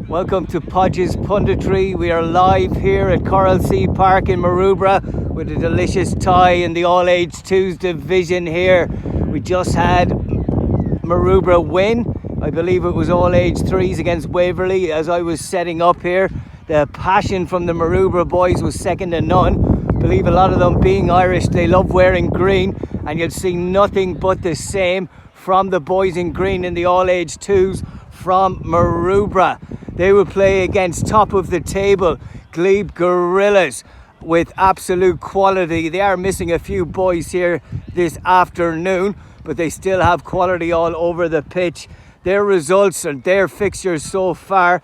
Welcome to Podge's Punditry. We are live here at Coral Sea Park in Maroubra with a delicious tie in the All-Age2s division here. We just had Maroubra win. I believe it was All-Age3s against Waverley as I was setting up here. The passion from the Maroubra boys was second to none. I believe a lot of them being Irish, they love wearing green, and you'll see nothing but the same from the boys in green in the All-Age2s from Maroubra. They will play against top of the table Glebe Gorillas with absolute quality. They are missing a few boys here this afternoon, but they still have quality all over the pitch. Their results and their fixtures so far,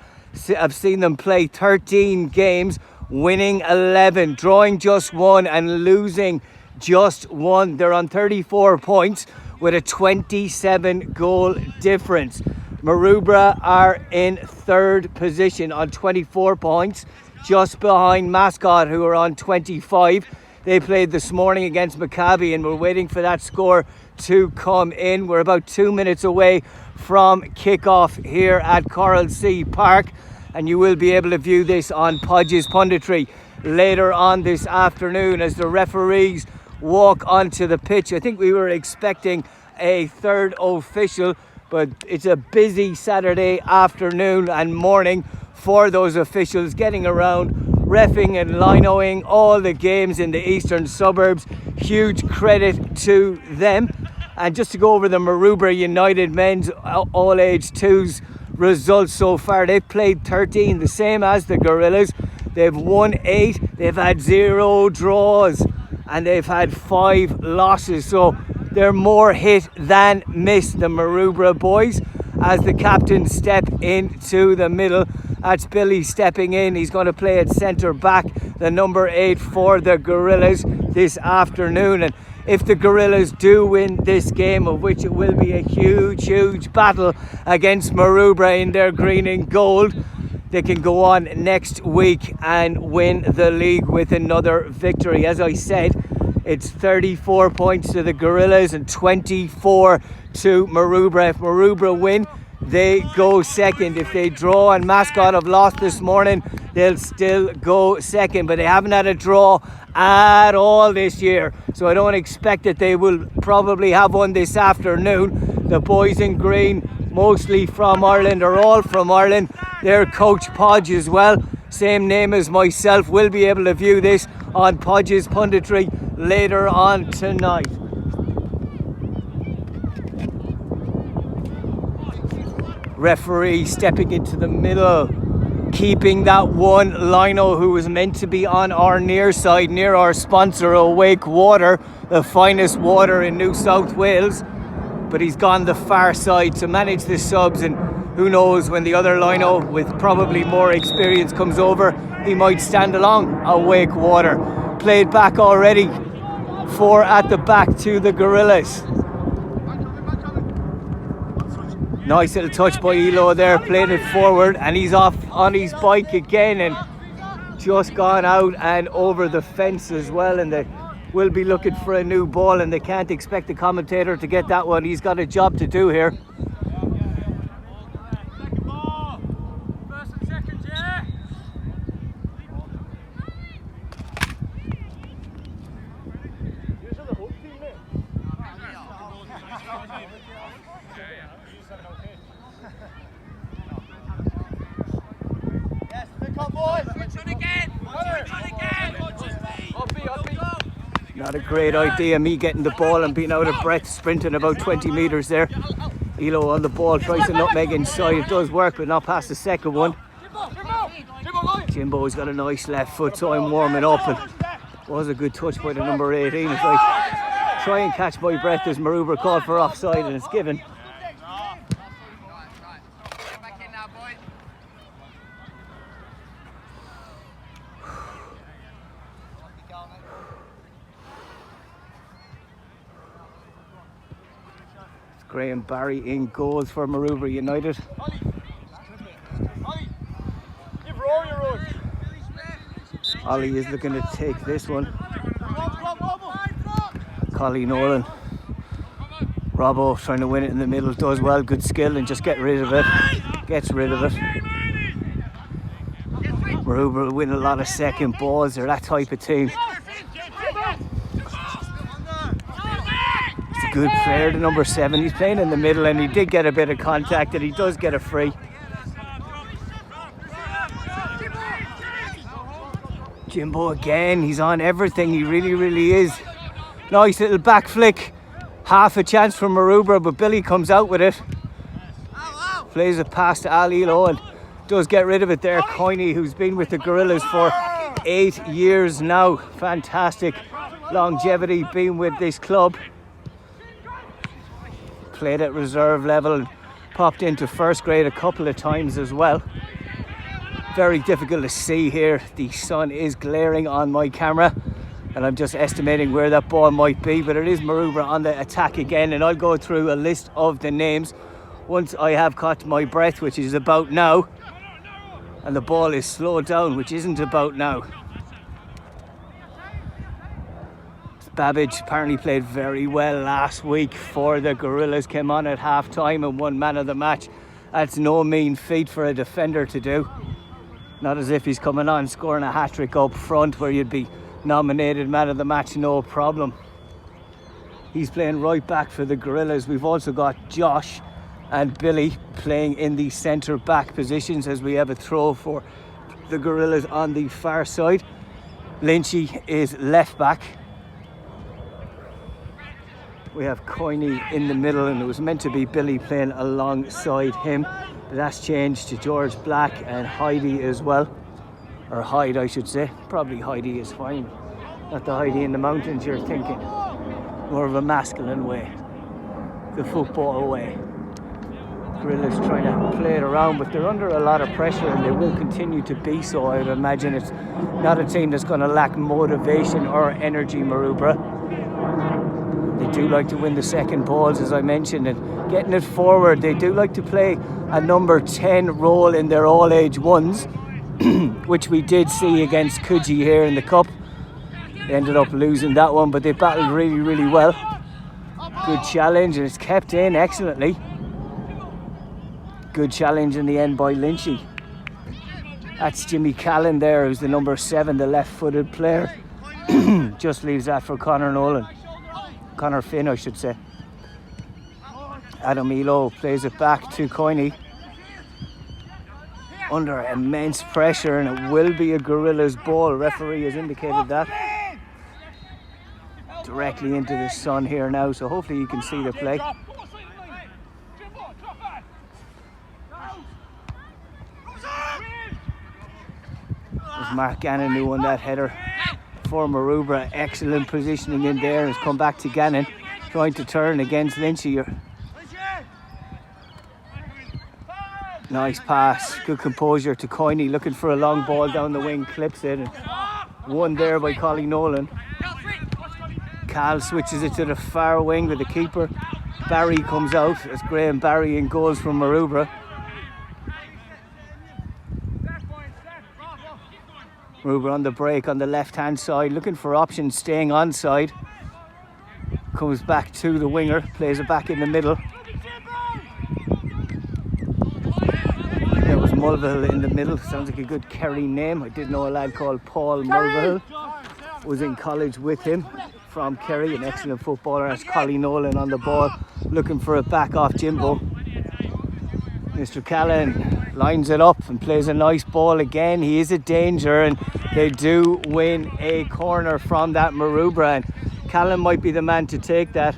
I've seen them play 13 games, winning 11, drawing just 1 and losing just 1. They're on 34 points with a 27 goal difference. Maroubra are in third position on 24 points, just behind Mascot, who are on 25. They played this morning against Maccabi and we're waiting for that score to come in. We're about 2 minutes away from kickoff here at Coral Sea Park, and you will be able to view this on Podge's Punditry later on this afternoon as the referees walk onto the pitch. I think we were expecting a third official, but it's a busy Saturday afternoon and morning for those officials getting around, reffing and linoing all the games in the eastern suburbs. Huge credit to them. And just to go over the Maroubra United men's All-Age2s results so far, they've played 13, the same as the Gorillas. They've won 8, they've had 0 draws, and they've had 5 losses. So they're more hit than miss, the Maroubra boys, as the captains step into the middle. That's Billy stepping in. He's going to play at centre back, the number 8 for the Gorillas this afternoon. And if the Gorillas do win this game, of which it will be a huge battle against Maroubra in their green and gold, they can go on next week and win the league with another victory. As I said, it's 34 points to the Gorillas and 24 to Maroubra. If Maroubra win, they go second. If they draw and Mascot have lost this morning, they'll still go second. But they haven't had a draw at all this year, so I don't expect that they will probably have one this afternoon. The boys in green, mostly from Ireland, are all from Ireland. Their coach Podge as well, same name as myself, will be able to view this on Podge's Punditry later on tonight. Referee stepping into the middle, keeping that one lino who was meant to be on our near side, near our sponsor Awake Water, the finest water in New South Wales, but he's gone the far side to manage the subs, and who knows, when the other lino with probably more experience comes over, he might stand along Awake Water. Played back already, 4 at the back to the Gorillas. Nice little touch by Elo there, played it forward, and he's off on his bike again and just gone out and over the fence as well, and they will be looking for a new ball, and they can't expect the commentator to get that one. He's got a job to do here. Not a great idea, me getting the ball and being out of breath, sprinting about 20 metres there. Elo on the ball, tries to nutmeg inside. It does work, but not past the second one. Jimbo's got a nice left foot, so I'm warming up. And was a good touch by the number 18. If I try and catch my breath, as Maroubra called for offside, and it's given. Graham Barry in goals for Maroubra United. Ollie is looking to take this one. Collie Nolan. Robbo trying to win it in the middle, does well, good skill, and just get rid of it. Gets rid of it. Maroubra will win a lot of second balls. They're that type of team. It's a good player, the number 7. He's playing in the middle and he did get a bit of contact and he does get a free. Jimbo again, he's on everything, he really is. Nice little back flick. Half a chance for Maroubra, but Billy comes out with it. Plays it past Aa2s and does get rid of it there. Coiney, who's been with the Gorillas for 8 years now. Fantastic longevity being with this club. Played at reserve level and popped into first grade a couple of times as well. Very difficult to see here. The sun is glaring on my camera and I'm just estimating where that ball might be, but it is Maroubra on the attack again, and I'll go through a list of the names once I have caught my breath, which is about now, and the ball is slowed down, which isn't about now. Babbage apparently played very well last week for the Gorillas, came on at half time and won man of the match. That's no mean feat for a defender to do. Not as if he's coming on scoring a hat-trick up front where you'd be nominated man of the match, no problem. He's playing right back for the Gorillas. We've also got Josh and Billy playing in the centre back positions as we have a throw for the Gorillas on the far side. Lynchy is left back. We have Coiney in the middle, and it was meant to be Billy playing alongside him, but that's changed to George Black and Heidi as well. Or Hyde, I should say. Probably Heidi is fine. Not the Heidi in the mountains you're thinking. More of a masculine way. The football way. Gorillas trying to play it around, but they're under a lot of pressure and they will continue to be so. I would imagine it's not a team that's going to lack motivation or energy, Maroubra. They do like to win the second balls, as I mentioned, and getting it forward. They do like to play a number 10 role in their all-age ones, which we did see against Coogee here in the cup. They ended up losing that one, but they battled really well. Good challenge, and it's kept in excellently. Good challenge in the end by Lynchy. That's Jimmy Callan there, who's the number 7, the left-footed player. Just leaves that for Connor Finn, I should say. Adam Elo plays it back to Coiney. Under immense pressure, and it will be a Gorillas ball. Referee has indicated that. Directly into the sun here now, so hopefully you can see the play. There's Mark Gannon who won that header for Maroubra. Excellent positioning in there. Has come back to Gannon, trying to turn against Lynchy. Nice pass, good composure to Coiney, looking for a long ball down the wing, clips it, and won there by Collie Nolan. Cal switches it to the far wing with the keeper. Barry comes out. It's Graham Barry in goals from Maroubra. Maroubra on the break on the left hand side, looking for options, staying onside. Comes back to the winger, plays it back in the middle. There was Mulvihill in the middle. Sounds like a good Kerry name. I did know a lad called Paul Mulvihill. Was in college with him from Kerry, an excellent footballer. That's Collie Nolan on the ball, looking for it back off Jimbo. Mr. Callan lines it up and plays a nice ball again. He is a danger, and they do win a corner from that Maroubra. And Callan might be the man to take that.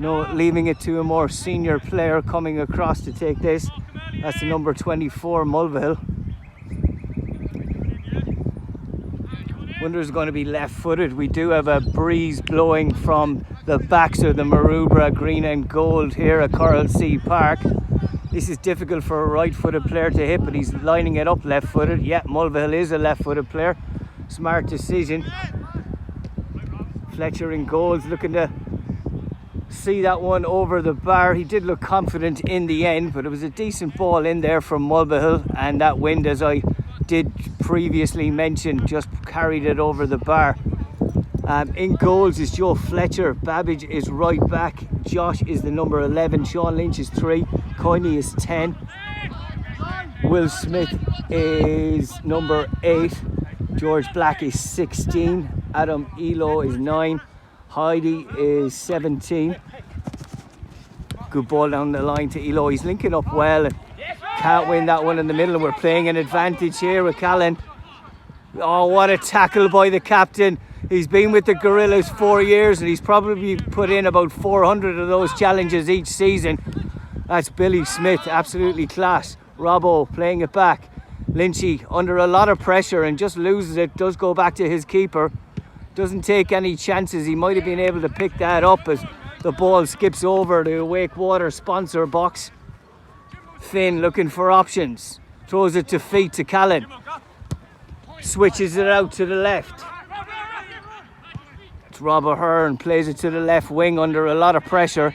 No, leaving it to a more senior player coming across to take this. That's the number 24, Mulvihill. Wonder is going to be left-footed. We do have a breeze blowing from the backs of the Maroubra green and gold here at Coral Sea Park. This is difficult for a right-footed player to hit, but he's lining it up left-footed. Yeah, Mulvihill is a left-footed player. Smart decision. Fletcher in goals, looking to see that one over the bar. He did look confident in the end, but it was a decent ball in there from Mulvihill, and that wind, as I did previously mention, just carried it over the bar. In goals is Joe Fletcher. Babbage is right back. Josh is the number 11. Sean Lynch is 3. Coiney is 10. Will Smith is number 8. George Black is 16. Adam Elo is 9. Heidi is 17. Good ball down the line to Elo. He's linking up well and can't win that one in the middle. And we're playing an advantage here with Callan. Oh, what a tackle by the captain. He's been with the Gorillas 4 years and he's probably put in about 400 of those challenges each season. That's Billy Smith, absolutely class. Robbo playing it back. Lynchy under a lot of pressure and just loses it. Does go back to his keeper. Doesn't take any chances. He might have been able to pick that up as the ball skips over the Wake Water sponsor box. Finn looking for options. Throws it to feet to Callan. Switches it out to the left. It's Rob O'Hearn, plays it to the left wing under a lot of pressure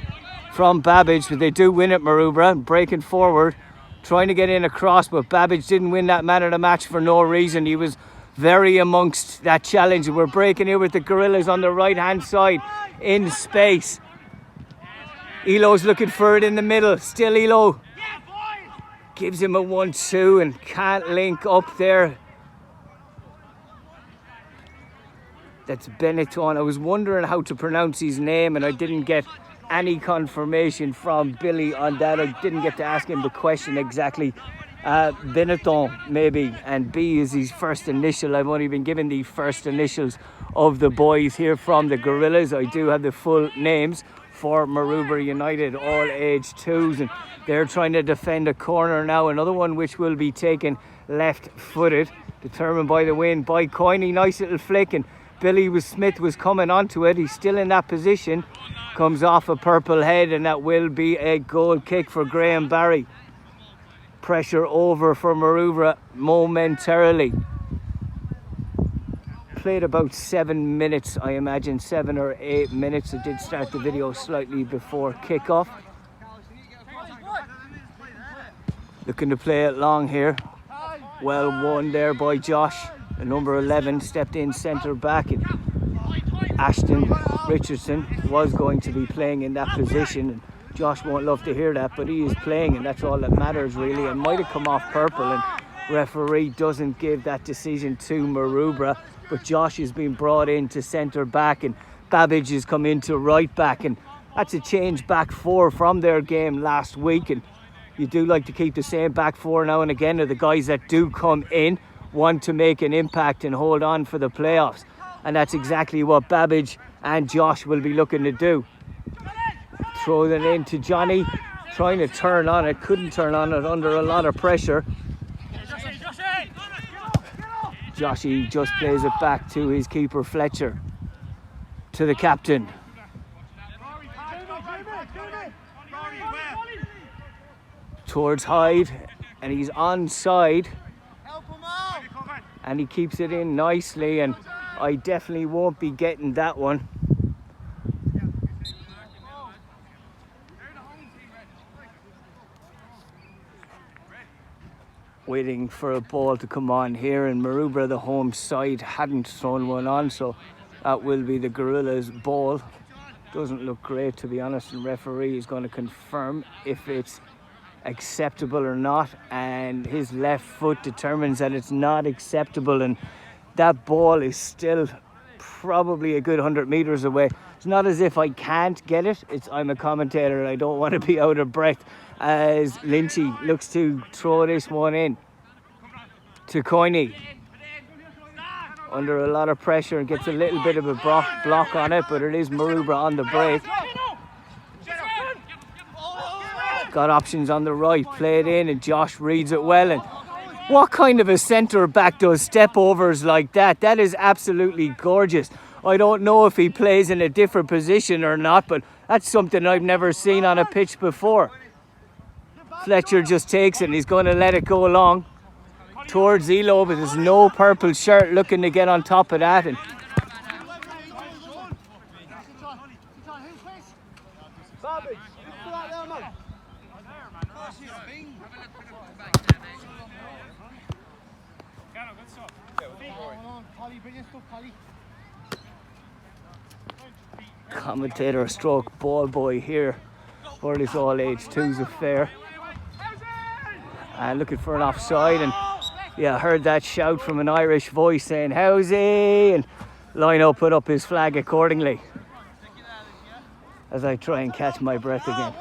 from Babbage, but they do win it, Maroubra, breaking forward, trying to get in across, but Babbage didn't win that man of the match for no reason. He was very amongst that challenge. We're breaking here with the Gorillas on the right hand side in space. Elo's looking for it in the middle. Still Elo gives him a 1-2 and can't link up there. That's Benetton. I was wondering how to pronounce his name and I didn't get any confirmation from Billy on that. I didn't get to ask him the question exactly. Benetton maybe, and B is his first initial. I've only been given the first initials of the boys here from the Gorillas. I do have the full names for Maroubra United, all age 2s, and they're trying to defend a corner now. Another one which will be taken left-footed, determined by the wind by Coiney. Nice little flick, and Billy Smith was coming onto it. He's still in that position. Comes off a purple head, and that will be a goal kick for Graham Barry. Pressure over for Maroubra momentarily. Played about 7 minutes, I imagine, 7 or 8 minutes. I did start the video slightly before kickoff. Looking to play it long here. Well won there by Josh. The number 11 stepped in centre back, and Ashton Richardson was going to be playing in that position. And Josh won't love to hear that, but he is playing, and that's all that matters really. And might have come off purple, and referee doesn't give that decision to Maroubra. But Josh has been brought in to centre back, and Babbage has come into right back, and that's a change back four from their game last week. And you do like to keep the same back four now and again. Are the guys that do come in want to make an impact and hold on for the playoffs, and that's exactly what Babbage and Josh will be looking to do. Throw it in to Johnny, trying to turn on it, couldn't turn on it under a lot of pressure. Joshy just plays it back to his keeper Fletcher, to the captain. Towards Hyde, and he's onside. And he keeps it in nicely, and I definitely won't be getting that one. Waiting for a ball to come on here, and Maroubra, the home side, hadn't thrown one on, so that will be the Gorillas' ball. Doesn't look great, to be honest, and referee is going to confirm if it's acceptable or not, and his left foot determines that it's not acceptable, and that ball is still probably a good 100 meters away. It's not as if I can't get it. I'm a commentator and I don't want to be out of breath as Lynchy looks to throw this one in to Coiney. Under a lot of pressure and gets a little bit of a block on it, but it is Maroubra on the break. Got options on the right, played in, and Josh reads it well. And what kind of a centre back does step overs like that? That is absolutely gorgeous. I don't know if he plays in a different position or not, but that's something I've never seen on a pitch before. Fletcher just takes it and he's going to let it go long towards Elo, but there's no purple shirt looking to get on top of that. And commentator stroke ball boy here for this all age 2s affair. looking for an offside, and yeah, I heard that shout from an Irish voice saying "How's he?" and Lino put up his flag accordingly as I try and catch my breath again.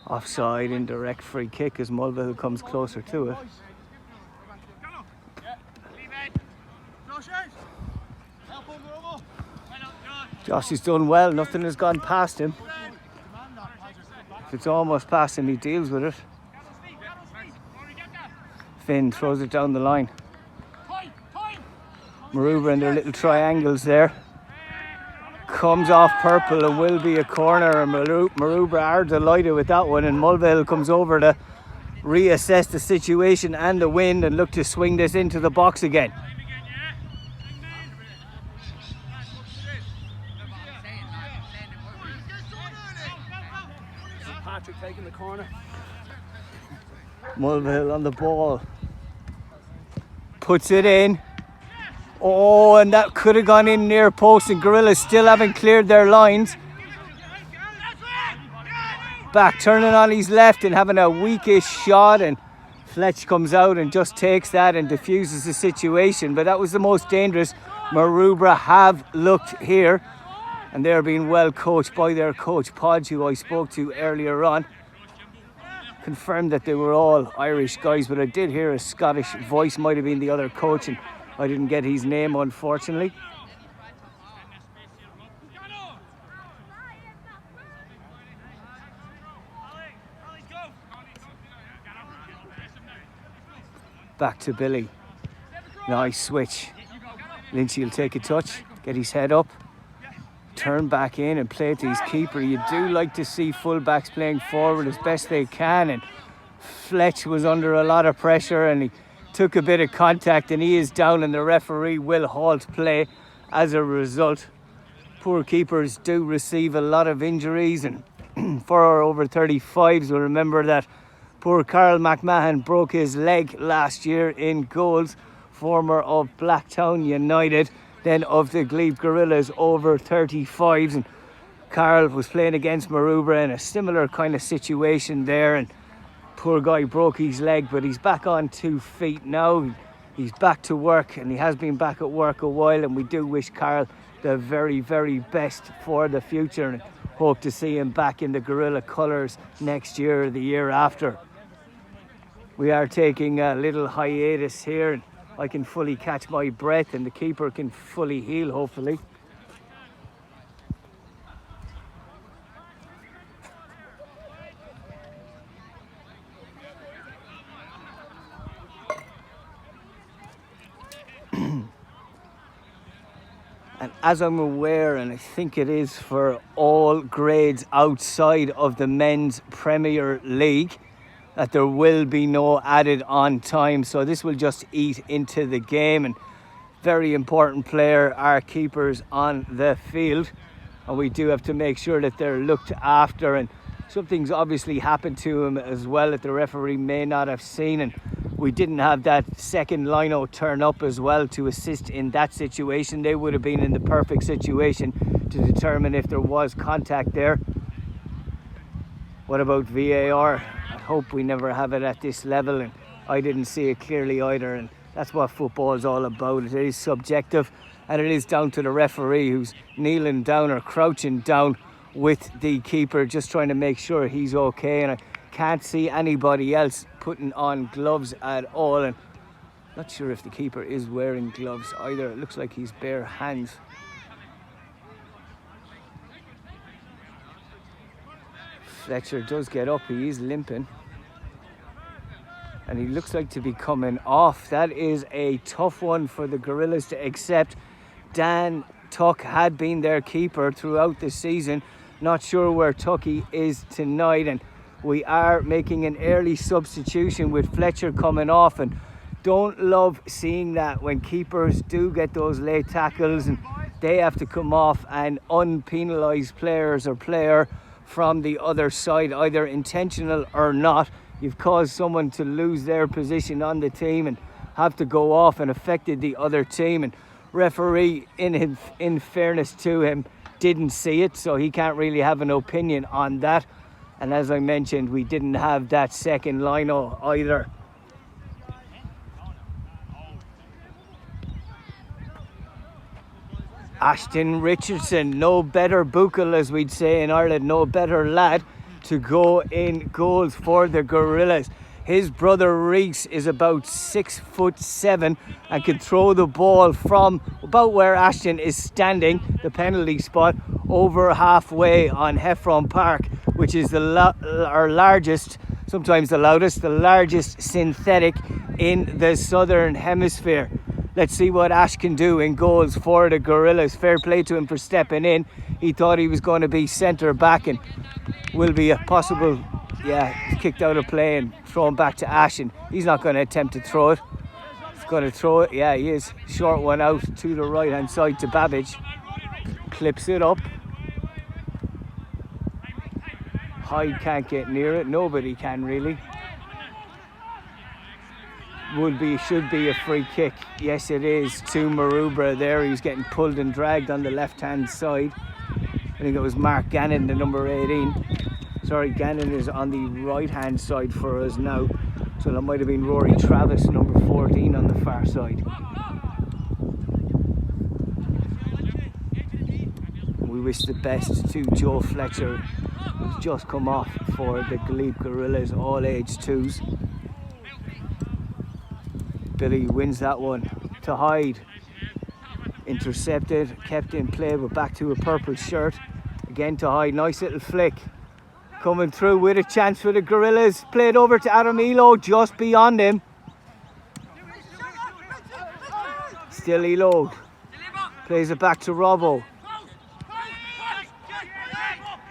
Offside, indirect free kick as Mulvihill comes closer to it. Josh has done well, nothing has gone past him. If it's almost past him, he deals with it. Finn throws it down the line. Maroubra in their little triangles there. Comes off purple and will be a corner, and Maroubra are delighted with that one, and Mulvihill comes over to reassess the situation and the wind and look to swing this into the box again. Patrick taking the corner. Mulvihill on the ball. Puts it in. Oh, and that could have gone in near post, and Gorillas still haven't cleared their lines. Back turning on his left and having a weakish shot, and Fletch comes out and just takes that and diffuses the situation. But that was the most dangerous. Maroubra have looked here, and they're being well coached by their coach Podge, who I spoke to earlier on. Confirmed that they were all Irish guys, but I did hear a Scottish voice, might have been the other coach, and I didn't get his name, unfortunately. Back to Billy. Nice switch. Lynchy will take a touch, get his head up, turn back in and play it to his keeper. You do like to see fullbacks playing forward as best they can, and Fletch was under a lot of pressure and he took a bit of contact, and he is down, and the referee will halt play as a result. Poor keepers do receive a lot of injuries, and for our over 35s will remember that poor Carl McMahon broke his leg last year in goals, former of Blacktown United, then of the Glebe Gorillas over 35s, and Carl was playing against Maroubra in a similar kind of situation there, and poor guy broke his leg, but he's back on 2 feet now. He's back to work, and he has been back at work a while, and we do wish Carl the very, very best for the future, and hope to see him back in the Gorilla colours next year or the year after. We are taking a little hiatus here, and I can fully catch my breath, and the keeper can fully heal, hopefully. And as I'm aware, and I think it is for all grades outside of the men's Premier League, that there will be no added on time, so this will just eat into the game. And very important player, our keepers on the field, and we do have to make sure that they're looked after, and something's obviously happened to him as well that the referee may not have seen, and we didn't have that second lino turn up as well to assist in that situation. They would have been in the perfect situation to determine if there was contact there. What about VAR? I hope we never have it at this level, and I didn't see it clearly either, and that's what football is all about. It is subjective, and it is down to the referee, who's kneeling down or crouching down with the keeper, just trying to make sure he's okay. And I can't see anybody else putting on gloves at all, and not sure if the keeper is wearing gloves either. It looks like he's bare hands. Fletcher does get up, he is limping, and he looks like to be coming off. That is a tough one for the Gorillas to accept. Dan Tuck had been their keeper throughout the season. Not sure where Tucky is tonight, and we are making an early substitution with Fletcher coming off, and don't love seeing that when keepers do get those late tackles and they have to come off and unpenalised players or player from the other side, either intentional or not. You've caused someone to lose their position on the team, and have to go off and affected the other team. And referee, in fairness to him, didn't see it, so he can't really have an opinion on that. And as I mentioned, we didn't have that second line-out either. Ashton Richardson, no better buckle, as we'd say in Ireland, no better lad to go in goals for the Gorillas. His brother Reese is about 6'7" and can throw the ball from about where Ashton is standing, the penalty spot, over halfway on Heffron Park, which is our largest, sometimes the loudest, the largest synthetic in the southern hemisphere. Let's see what Ash can do in goals for the Gorillas. Fair play to him for stepping in. He thought he was going to be centre back and will be a possible, kicked out of play and thrown back to Ash, and he's not going to attempt to throw it. He's going to throw it. Yeah, he is. Short one out to the right hand side to Babbage. Clips it up. Hyde can't get near it. Nobody can really. Should be a free kick. Yes, it is to Maroubra there. He's getting pulled and dragged on the left hand side. I think it was Mark Gannon, the number 18. Sorry, Gannon is on the right hand side for us now. So that might have been Rory Travis, number 14, on the far side. We wish the best to Joe Fletcher, who's just come off for the Glebe Gorillas All-Age-2s. Billy wins that one to Hyde. Intercepted, kept in play, but back to a purple shirt. Again to Hyde, nice little flick. Coming through with a chance for the Gorillas. Played over to Aa2s, just beyond him. Still Elo. Plays it back to Robbo.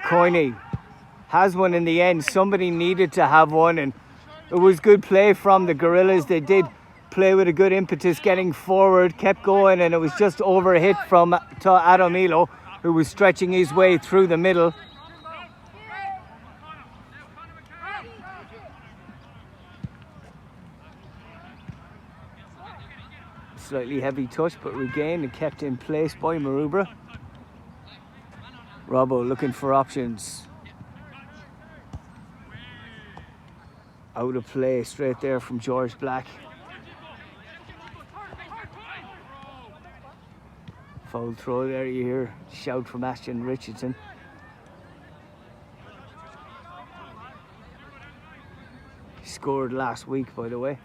Coiney has one in the end. Somebody needed to have one, and it was good play from the Gorillas. They did play with a good impetus, getting forward, kept going, and it was just overhit from to Aa2s, who was stretching his way through the middle. Slightly heavy touch, but regained and kept in place by Maroubra. Robbo looking for options. Out of play straight there from George Black. Foul throw there, you hear shout from Ashton Richardson. He scored last week, by the way.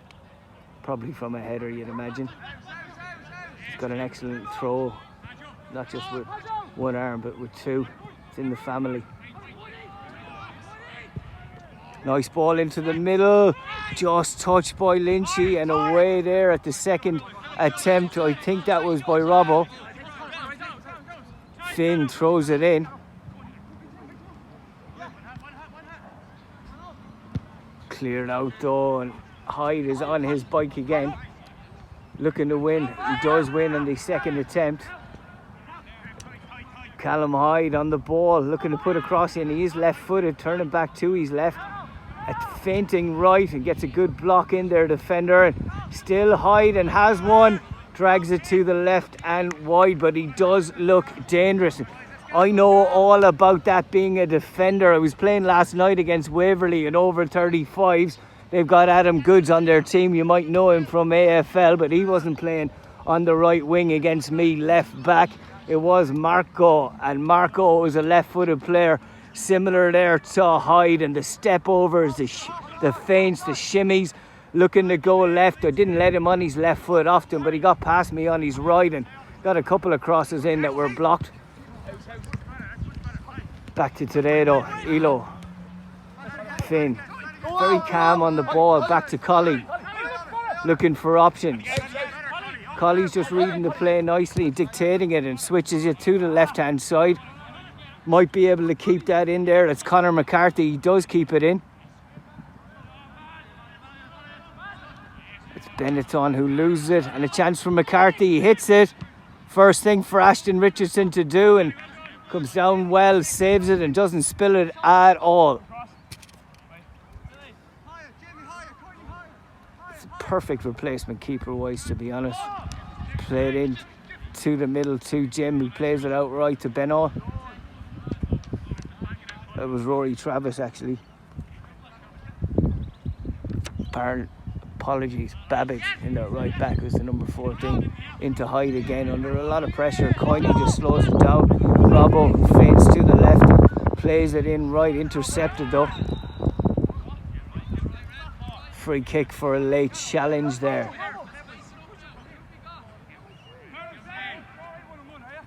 Probably from a header, you'd imagine. He's got an excellent throw, not just with one arm, but with two. It's in the family. Nice ball into the middle. Just touched by Lynchy and away there at the second attempt. I think that was by Robbo. Finn throws it in. Cleared out though, and Hyde is on his bike again. Looking to win. He does win on the second attempt. Callum Hyde on the ball, looking to put a cross in. He is left-footed, turning back to his left. Feinting right and gets a good block in there, defender. And still Hyde and has one. Drags it to the left and wide, but he does look dangerous. I know all about that being a defender. I was playing last night against Waverley in over 35s. They've got Adam Goods on their team. You might know him from AFL, but he wasn't playing on the right wing against me, left back. It was Marco, and Marco was a left-footed player, similar there to Hyde, and the step overs, the feints, the shimmies, looking to go left. I didn't let him on his left foot often, but he got past me on his right and got a couple of crosses in that were blocked. Back to today though, Elo, Finn, very calm on the ball, back to Colley, looking for options. Colley's just reading the play nicely, dictating it, and switches it to the left hand side. Might be able to keep that in there. It's Conor McCarthy, he does keep it in. It's Benetton who loses it, and a chance for McCarthy, he hits it. First thing for Ashton Richardson to do, and comes down well, saves it and doesn't spill it at all. It's a perfect replacement keeper-wise, to be honest. Played in to the middle to Jim, who plays it out right to Benoit. That was Rory Travis, actually. Apologies, Babbage in that right back was the number 14. Into Hyde again under a lot of pressure. Coyne just slows it down. Robbo feints to the left, plays it in right, intercepted though. Free kick for a late challenge there.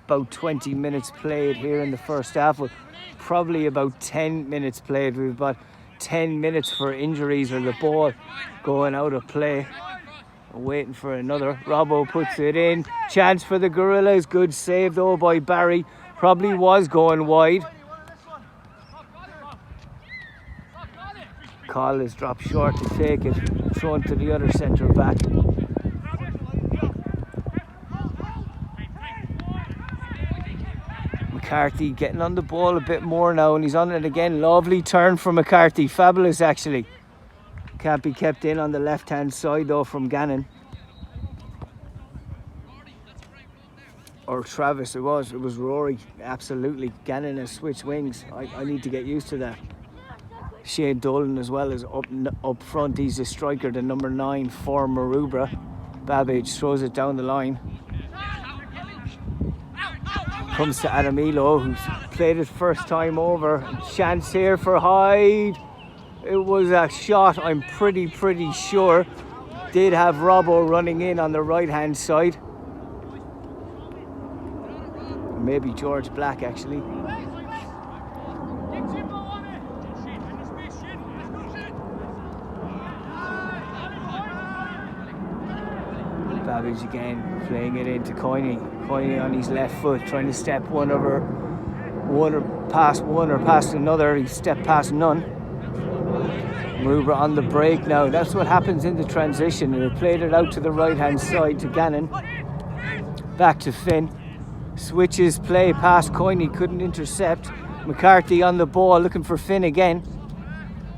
About 20 minutes played here in the first half, with probably about 10 minutes played. We've got 10 minutes for injuries or the ball going out of play. Waiting for another. Robbo puts it in. Chance for the Gorillas. Good save though by Barry. Probably was going wide. Call is dropped short to take it. Thrown to the other centre back. McCarthy getting on the ball a bit more now, and he's on it again. Lovely turn from McCarthy. Fabulous, actually. Can't be kept in on the left hand side though from Gannon. Or Travis, it was Rory. Absolutely. Gannon has switched wings. I need to get used to that. Shane Dolan as well as up front. He's a striker, the number 9 for Maroubra. Babbage throws it down the line. Comes to Adamilo, who's played it first time over. Chance here for Hyde. It was a shot, I'm pretty sure. Did have Robbo running in on the right hand side. Maybe George Black, actually. Babbage again, playing it into Coyne. Coyne on his left foot, trying to step past another. He stepped past none. Maroubra on the break now. That's what happens in the transition. They played it out to the right hand side to Gannon. Back to Finn. Switches play past Coyne, couldn't intercept. McCarthy on the ball, looking for Finn again.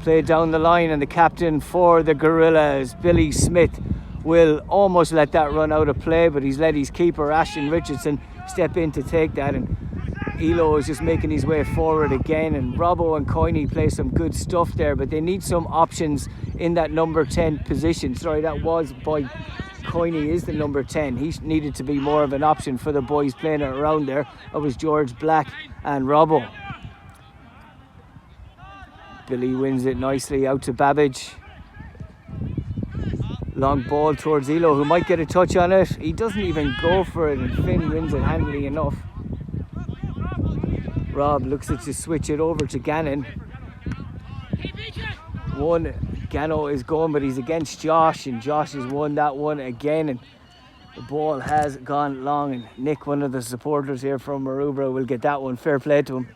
Played down the line, and the captain for the Gorillas, Billy Smith, will almost let that run out of play, but he's let his keeper, Ashton Richardson, step in to take that, and Elo is just making his way forward again, and Robbo and Coyne play some good stuff there, but they need some options in that number 10 position. Sorry, that was by Coyne is the number 10. He needed to be more of an option for the boys playing it around there. That was George Black and Robbo. Billy wins it nicely out to Babbage. Long ball towards Elo, who might get a touch on it. He doesn't even go for it, and Finn wins it handily enough. Rob looks to switch it over to Gannon. Gano is going, but he's against Josh, and Josh has won that one again, and the ball has gone long, and Nick, one of the supporters here from Maroubra, will get that one. Fair play to him.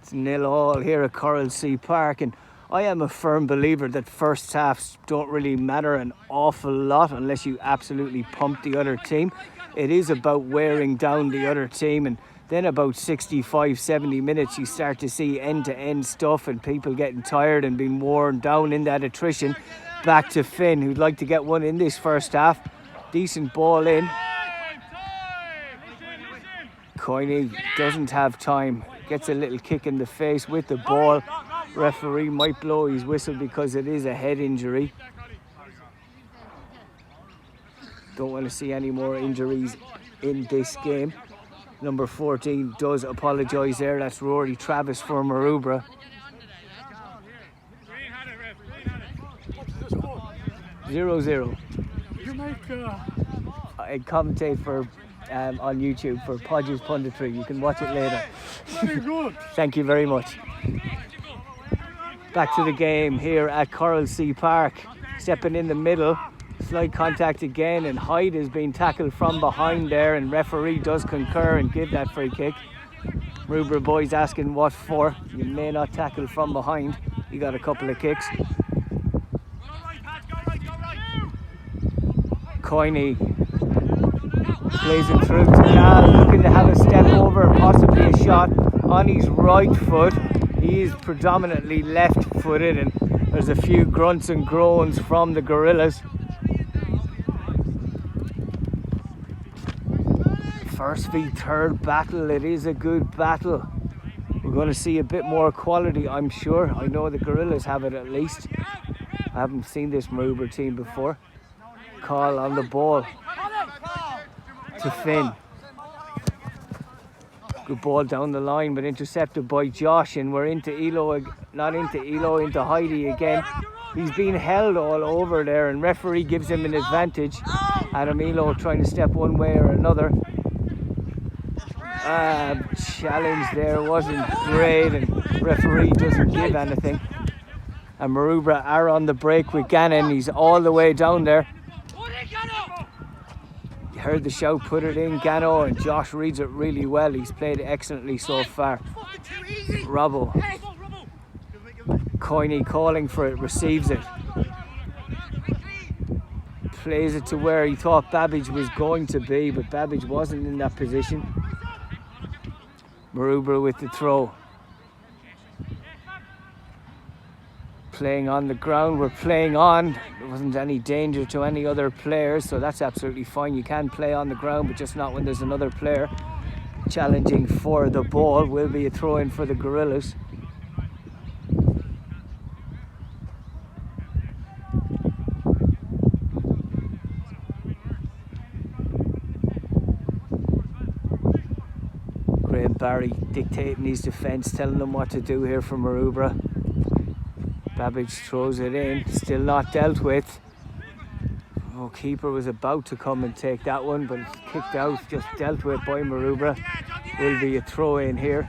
It's 0-0 here at Coral Sea Park, and I am a firm believer that first halves don't really matter an awful lot unless you absolutely pump the other team. It is about wearing down the other team, and then about 65-70 minutes you start to see end-to-end stuff and people getting tired and being worn down in that attrition. Back to Finn, who'd like to get one in this first half. Decent ball in. Coyne doesn't have time. Gets a little kick in the face with the ball. Referee might blow his whistle because it is a head injury. Don't want to see any more injuries in this game. Number 14 does apologise there. That's Rory Travis for Maroubra. 0-0. I commentate for on YouTube for Podge's Punditry. You can watch it later. Very good. Thank you very much. Back to the game here at Coral Sea Park. Stepping in the middle. Slight contact again, and Hyde is being tackled from behind there, and referee does concur and give that free kick. Maroubra boys asking what for. You may not tackle from behind. You got a couple of kicks. Coyne Plays it through to Lal, looking to have a step over, possibly a shot on his right foot. He is predominantly left-footed, and there's a few grunts and groans from the Gorillas. First v third battle, it is a good battle. We're going to see a bit more quality, I'm sure. I know the Gorillas have it at least. I haven't seen this Maroubra team before. Call on the ball to Finn. Good ball down the line, but intercepted by Josh, and we're into Elo, not into Elo, into Heidi again. He's been held all over there, and referee gives him an advantage. Adam Elo trying to step one way or another. Challenge there wasn't great, and referee doesn't give anything. And Maroubra are on the break with Gannon. He's all the way down there. You heard the shout, put it in, Gano, and Josh reads it really well. He's played excellently so far. Robbo. Coiney calling for it, receives it. Plays it to where he thought Babbage was going to be, but Babbage wasn't in that position. Maroubra with the throw. Playing on the ground, we're playing on. There wasn't any danger to any other players, so that's absolutely fine. You can play on the ground, but just not when there's another player challenging for the ball. Will be a throw in for the Gorillas. Graham Barry dictating his defence, telling them what to do here for Maroubra. Babbage throws it in, still not dealt with. Oh, keeper was about to come and take that one, but it's kicked out, just dealt with by Maroubra. Will be a throw in here.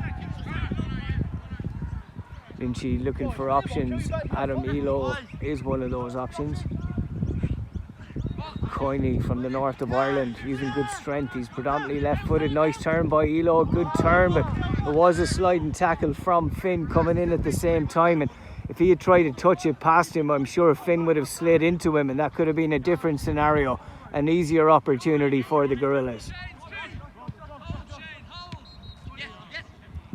Lynchy looking for options. Adam Elo is one of those options. Coiney from the north of Ireland, using good strength. He's predominantly left-footed. Nice turn by Elo, good turn, but there was a sliding tackle from Finn coming in at the same time, and if he had tried to touch it past him, I'm sure Finn would have slid into him, and that could have been a different scenario, an easier opportunity for the Gorillas.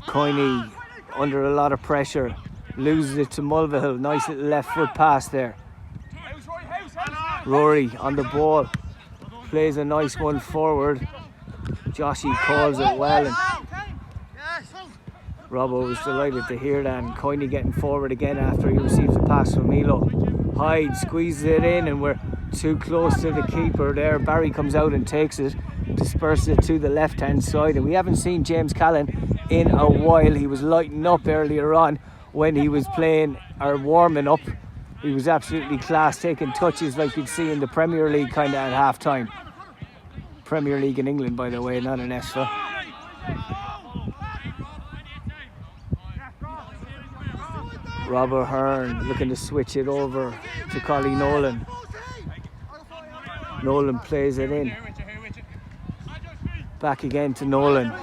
Coiney under a lot of pressure, loses it to Mulvihill. Nice little left foot pass there. Rory on the ball, plays a nice one forward. Joshy calls it well, and Robbo was delighted to hear that, and Coiney getting forward again after he receives a pass from Elo. Hyde squeezes it in, and we're too close to the keeper there. Barry comes out and takes it, disperses it to the left hand side, and we haven't seen James Callan in a while. He was lighting up earlier on when he was playing or warming up. He was absolutely class, taking touches like you'd see in the Premier League kind of at half time. Premier League in England, by the way, not in ESFA. Robert Hearn looking to switch it over to Collie Nolan. Nolan plays it in. Back again to Nolan.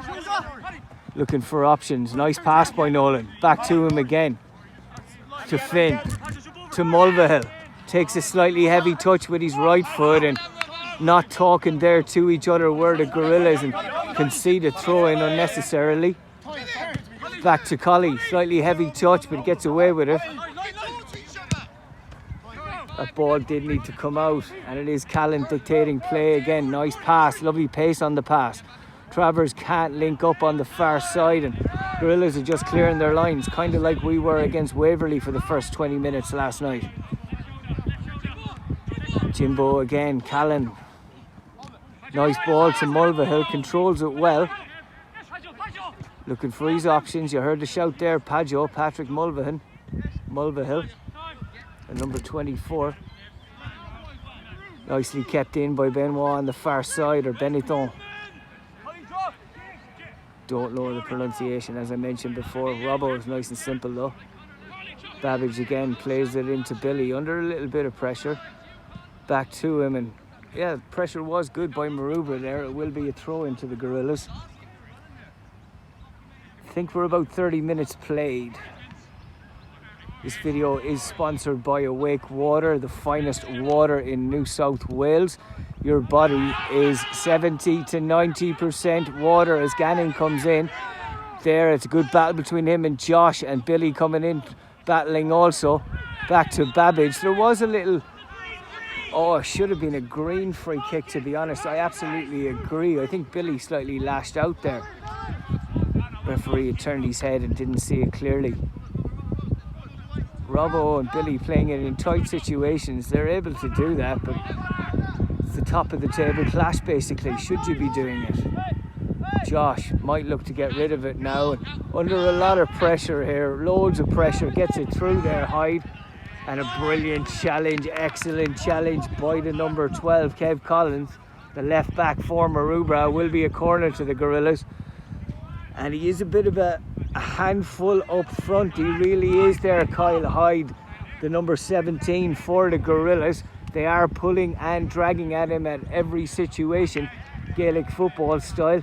Looking for options. Nice pass by Nolan. Back to him again. To Finn. To Mulvihill. Takes a slightly heavy touch with his right foot, and not talking there to each other were the Gorillas, and concede a throw in unnecessarily. Back to Collie, slightly heavy touch, but gets away with it. That ball did need to come out, and it is Callan dictating play again. Nice pass, lovely pace on the pass. Travers can't link up on the far side, and Gorillas are just clearing their lines, kind of like we were against Waverley for the first 20 minutes last night. Jimbo again, Callan. Nice ball to Mulvihill, controls it well. Looking for his options. You heard the shout there, Patrick Mulvihill, and number 24. Nicely kept in by Benoit on the far side, or Benetton. Don't know the pronunciation, as I mentioned before. Robbo is nice and simple though. Babbage again plays it into Billy under a little bit of pressure. Back to him, and yeah, pressure was good by Maroubra there. It will be a throw into the Gorillas. I think we're about 30 minutes played. This video is sponsored by Awake Water, the finest water in New South Wales. Your body is 70 to 90% water as Gannon comes in. There, it's a good battle between him and Josh, and Billy coming in battling also. Back to Babbage. There was a little, it should have been a green free kick, to be honest. I absolutely agree. I think Billy slightly lashed out there. Referee had turned his head and didn't see it clearly. Robbo and Billy playing it in tight situations. They're able to do that, but it's the top of the table clash basically. Should you be doing it? Josh might look to get rid of it now. Under a lot of pressure here, loads of pressure, gets it through there, Hyde. And a brilliant challenge, excellent challenge by the number 12, Kev Collins. The left back for Maroubra. Will be a corner to the Gorillas. And he is a bit of a handful up front. He really is there, Kyle Hyde, the number 17 for the Gorillas. They are pulling and dragging at him at every situation, Gaelic football style.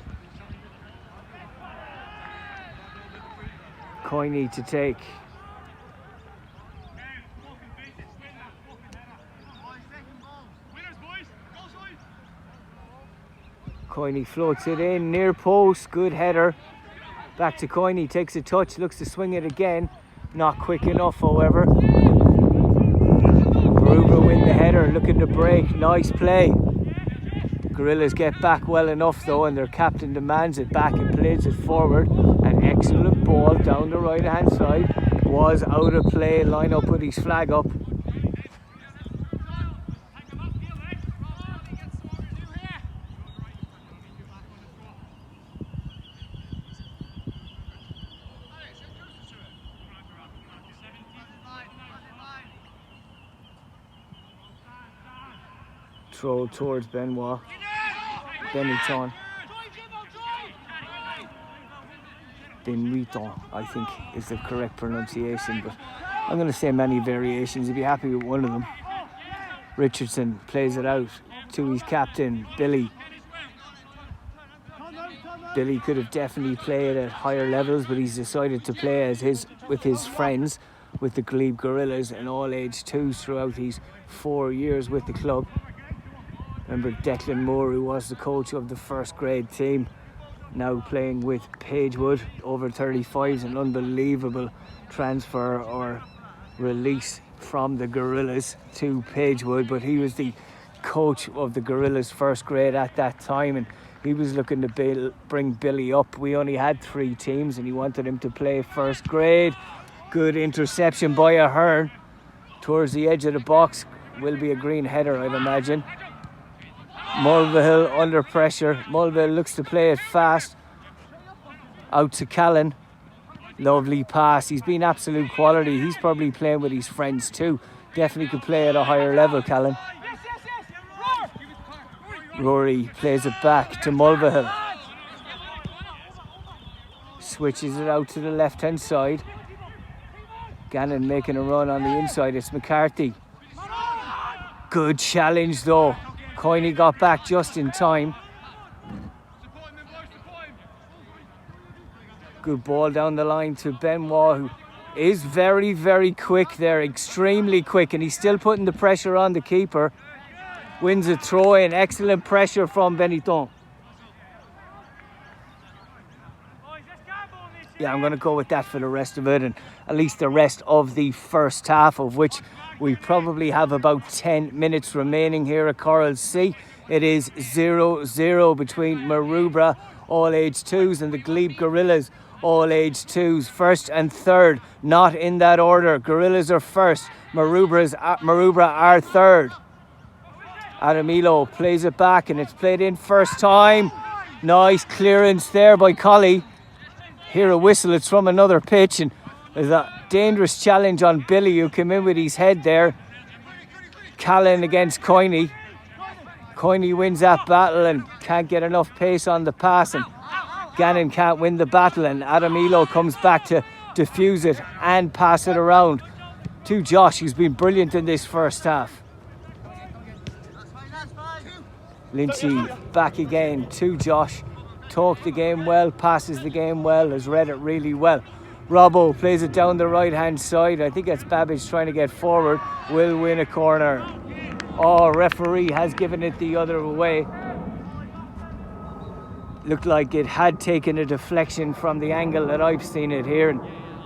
Coiney to take. Coiney floats it in, near post, good header. Back to Coiney, takes a touch, looks to swing it again. Not quick enough, however. Maroubra win the header, looking to break, nice play. Gorillas get back well enough though, and their captain demands it back and plays it forward. An excellent ball down the right hand side. Was out of play, line up with his flag up. Throw towards Benoit. Benetton, I think is the correct pronunciation, but I'm going to say many variations. You'd be happy with one of them. Richardson plays it out to his captain, Billy. Billy could have definitely played at higher levels, but he's decided to play as with his friends, with the Glebe Gorillas and all age 2s throughout his 4 years with the club. Remember Declan Moore, who was the coach of the first grade team, now playing with Pagewood, over 35s, an unbelievable transfer or release from the Gorillas to Pagewood, but he was the coach of the Gorillas first grade at that time, and he was looking to bring Billy up. We only had 3 teams and he wanted him to play first grade. Good interception by Ahern towards the edge of the box. Will be a green header, I'd imagine. Mulvihill under pressure. Mulvihill looks to play it fast. Out to Callan. Lovely pass. He's been absolute quality. He's probably playing with his friends too. Definitely could play at a higher level, Callan. Rory plays it back to Mulvihill. Switches it out to the left hand side. Gannon making a run on the inside. It's McCarthy. Good challenge though. Coiney got back just in time. Good ball down the line to Benoit, who is very, very quick there, extremely quick, and he's still putting the pressure on the keeper. Wins a throw in, excellent pressure from Benetton. Yeah, I'm going to go with that for the rest of it, and at least the rest of the first half, of which we probably have about 10 minutes remaining here at Coral C. It is 0-0 between Maroubra, all age 2s, and the Glebe Gorillas, all age 2s. First and third, not in that order. Gorillas are first, Maroubra are third. Adamilo plays it back and it's played in first time. Nice clearance there by Colley. Hear a whistle, it's from another pitch, and there's a dangerous challenge on Billy, who came in with his head there. Callan against Coiney. Coiney wins that battle and can't get enough pace on the pass, and Gannon can't win the battle, and Adamilo comes back to defuse it and pass it around to Josh, who's been brilliant in this first half. Lynchy back again to Josh. Talked the game well, passes the game well, has read it really well. Robbo plays it down the right hand side. I think that's Babbage trying to get forward. Will win a corner. Oh, referee has given it the other way. Looked like it had taken a deflection from the angle that I've seen it here, and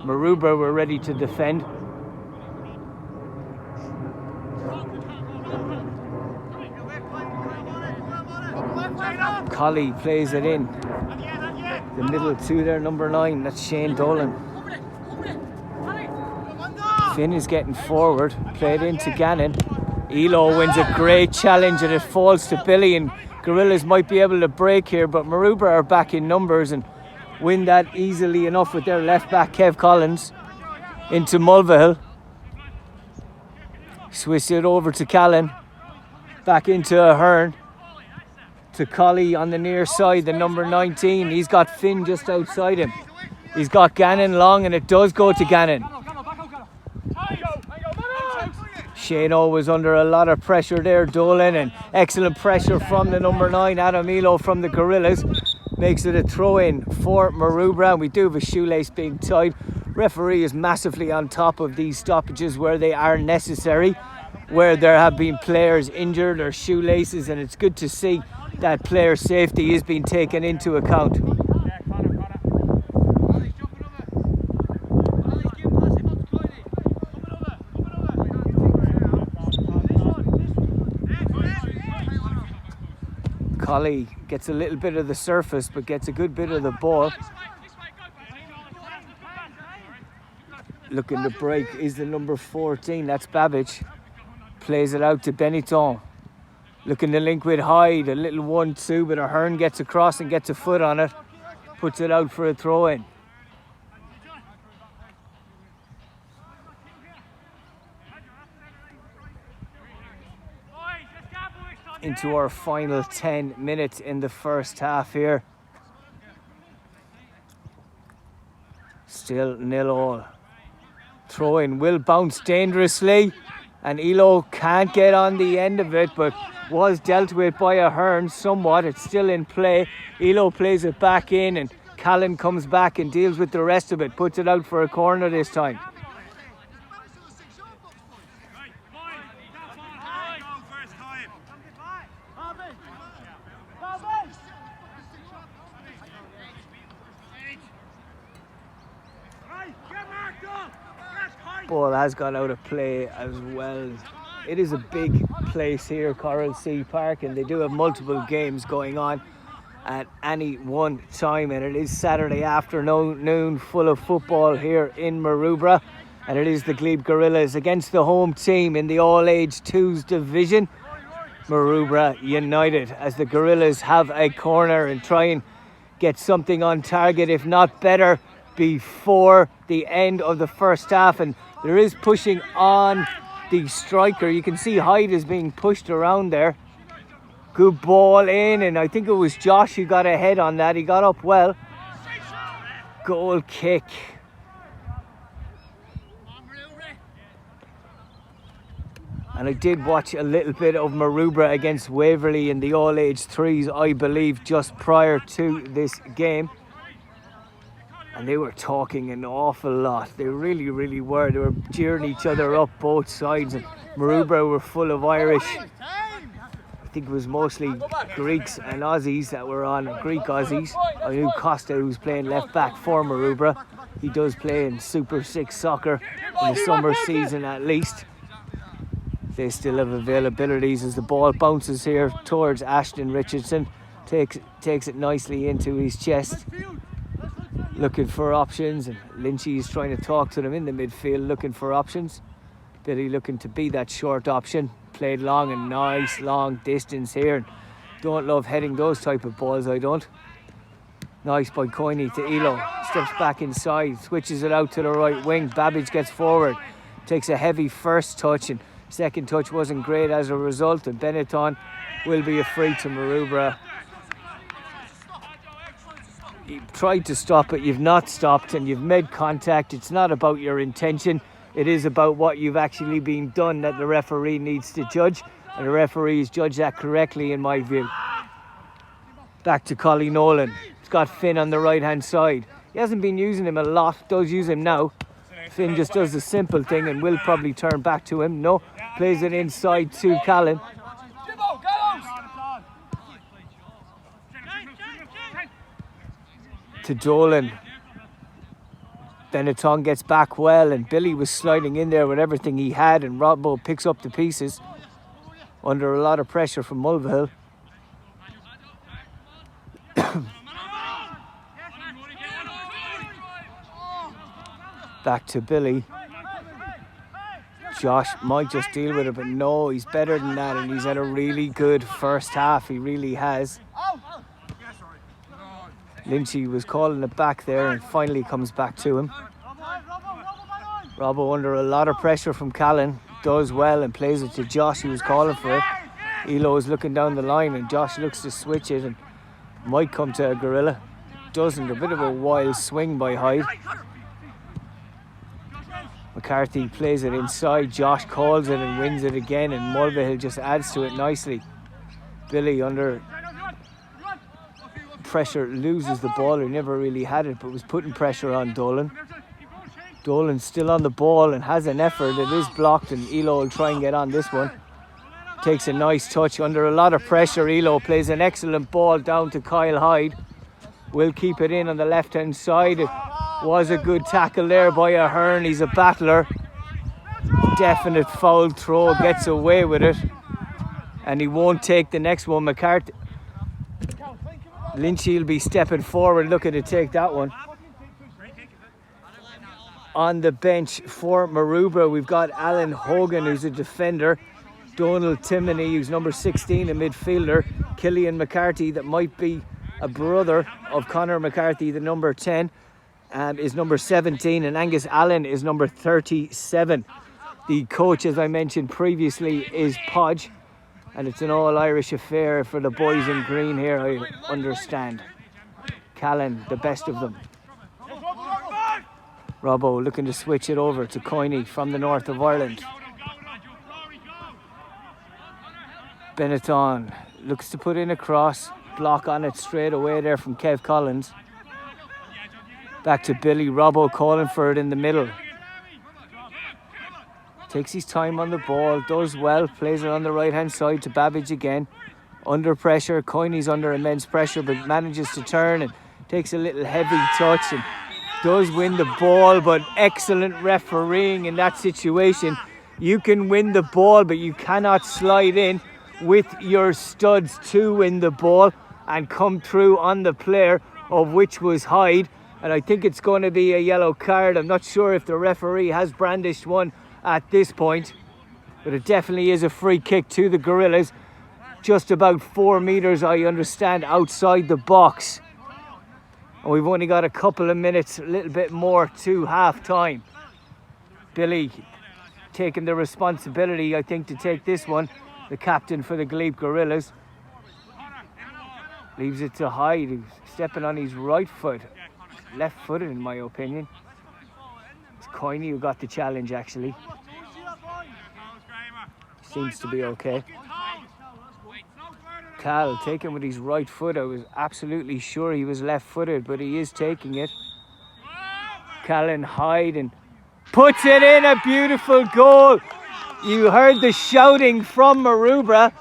Maroubra were ready to defend. Colley plays it in the middle two there, number 9, that's Shane Dolan. Finn is getting forward, played into Gannon. Elo wins a great challenge and it falls to Billy, and Gorillas might be able to break here, but Maroubra are back in numbers and win that easily enough with their left back Kev Collins into Mulvihill. Switch it over to Callan, back into Ahern, to Colley on the near side, the number 19. He's got Finn just outside him. He's got Gannon long, and it does go to Gannon. Shano was under a lot of pressure there, Dolan, and excellent pressure from the number 9, Adam Elo from the Gorillas. Makes it a throw-in for Maroubra. We do have a shoelace being tied. Referee is massively on top of these stoppages where they are necessary, where there have been players injured or shoelaces, and it's good to see that player safety is being taken into account. Colley gets a little bit of the surface but gets a good bit of the ball. Looking to break is the number 14, that's Babbage. Plays it out to Benetton. Looking to link with Hyde, a little 1-2, but Ahern gets across and gets a foot on it. Puts it out for a throw-in. Into our final 10 minutes in the first half here. Still 0-0. Throw-in will bounce dangerously, and Elo can't get on the end of it, but was dealt with by Ahern somewhat. It's still in play. Elo plays it back in, and Callan comes back and deals with the rest of it. Puts it out for a corner this time. Ball has gone out of play as well. It is a big place here, Coral Sea Park, and they do have multiple games going on at any one time, and it is Saturday afternoon full of football here in Maroubra, and it is the Glebe Gorillas against the home team in the Aa2s division, Maroubra United, as the Gorillas have a corner and try and get something on target, if not better, before the end of the first half. And there is pushing on the striker. You can see Hyde is being pushed around there. Good ball in, and I think it was Josh who got ahead on that. He got up well. Goal kick. And I did watch a little bit of Maroubra against Waverley in the All-Age 3s, I believe, just prior to this game. And they were talking an awful lot. They really, really were. They were cheering each other up both sides. And Maroubra were full of Irish. I think it was mostly Greeks and Aussies that were on, Greek Aussies. I knew Costa, who's playing left back for Maroubra. He does play in Super 6 soccer in the summer season at least. They still have availabilities as the ball bounces here towards Ashton Richardson. Takes it nicely into his chest. Looking for options, and Lynchy is trying to talk to them in the midfield, looking for options. Billy looking to be that short option. Played long and nice long distance here. Don't love heading those type of balls, I don't. Nice by Coiney to Elo. Steps back inside, switches it out to the right wing. Babbage gets forward, takes a heavy first touch, and second touch wasn't great as a result, and Benetton will be a free to Maroubra. You've tried to stop it, you've not stopped, and you've made contact. It's not about your intention, it is about what you've actually been done that the referee needs to judge, and the referee has judged that correctly in my view. Back to Collie Nolan. It's got Finn on the right hand side. He hasn't been using him a lot, does use him now. Finn just does the simple thing and will probably turn back to him. No, plays it inside to Callan. To Dolan. Benetton gets back well, and Billy was sliding in there with everything he had, and Robbo picks up the pieces under a lot of pressure from Mulvihill. Back to Billy. Josh might just deal with it, but no, he's better than that, and he's had a really good first half. He really has. Lynchy was calling it back there and finally comes back to him. Robbo under a lot of pressure from Callan, does well and plays it to Josh, who was calling for it. Elo is looking down the line and Josh looks to switch it and might come to a gorilla. Doesn't, a bit of a wild swing by Hyde. McCarthy plays it inside, Josh calls it and wins it again, and Mulvihill just adds to it nicely. Billy under pressure loses the ball. He never really had it, but was putting pressure on Dolan. Dolan's still on the ball and has an effort. It is blocked, and Elo will try and get on this one. Takes a nice touch under a lot of pressure. Elo plays an excellent ball down to Kyle Hyde. Will keep it in on the left hand side. It was a good tackle there by Ahern. He's a battler. Definite foul throw, gets away with it, and he won't take the next one. McCarthy, Lynchy will be stepping forward looking to take that one. On the bench for Maroubra, we've got Alan Hogan, who's a defender, Donald Timoney, who's number 16, a midfielder, Killian McCarthy, that might be a brother of Conor McCarthy, the number 10, is number 17, and Angus Allen is number 37. The coach, as I mentioned previously, is Podge, and it's an all-Irish affair for the boys in green here, I understand. Callan, the best of them. Robbo looking to switch it over to Coyne from the north of Ireland. Benetton looks to put in a cross, block on it straight away there from Kev Collins. Back to Billy. Robbo calling for it in the middle. Takes his time on the ball, does well, plays it on the right hand side to Babbage again. Under pressure, Coyne's under immense pressure, but manages to turn and takes a little heavy touch and does win the ball, but excellent refereeing in that situation. You can win the ball, but you cannot slide in with your studs to win the ball and come through on the player, of which was Hyde. And I think it's going to be a yellow card. I'm not sure if the referee has brandished one at this point, but it definitely is a free kick to the Gorillas. Just about 4 metres, I understand, outside the box. And we've only got a couple of minutes, a little bit more to half time. Billy taking the responsibility, I think, to take this one, the captain for the Glebe Gorillas. Leaves it to Hyde, who's stepping on his right foot. Left-footed, in my opinion. It's Coyne who got the challenge, actually. Seems to be okay. Cal taking with his right foot. I was absolutely sure he was left-footed, but he is taking it. Callan Hyde and puts it in, a beautiful goal. You heard the shouting from Maroubra,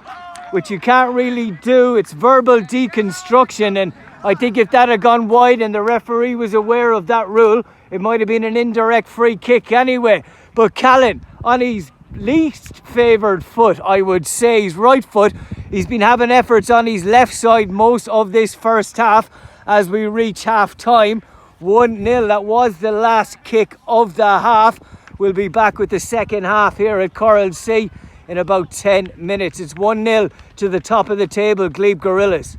which you can't really do. It's verbal deconstruction, and I think if that had gone wide and the referee was aware of that rule, it might have been an indirect free kick anyway. But Callan, on his least favoured foot, I would say, his right foot, he's been having efforts on his left side most of this first half as we reach half time. 1-0, that was the last kick of the half. We'll be back with the second half here at Coral Sea in about 10 minutes. It's 1-0 to the top of the table, Glebe Gorillas.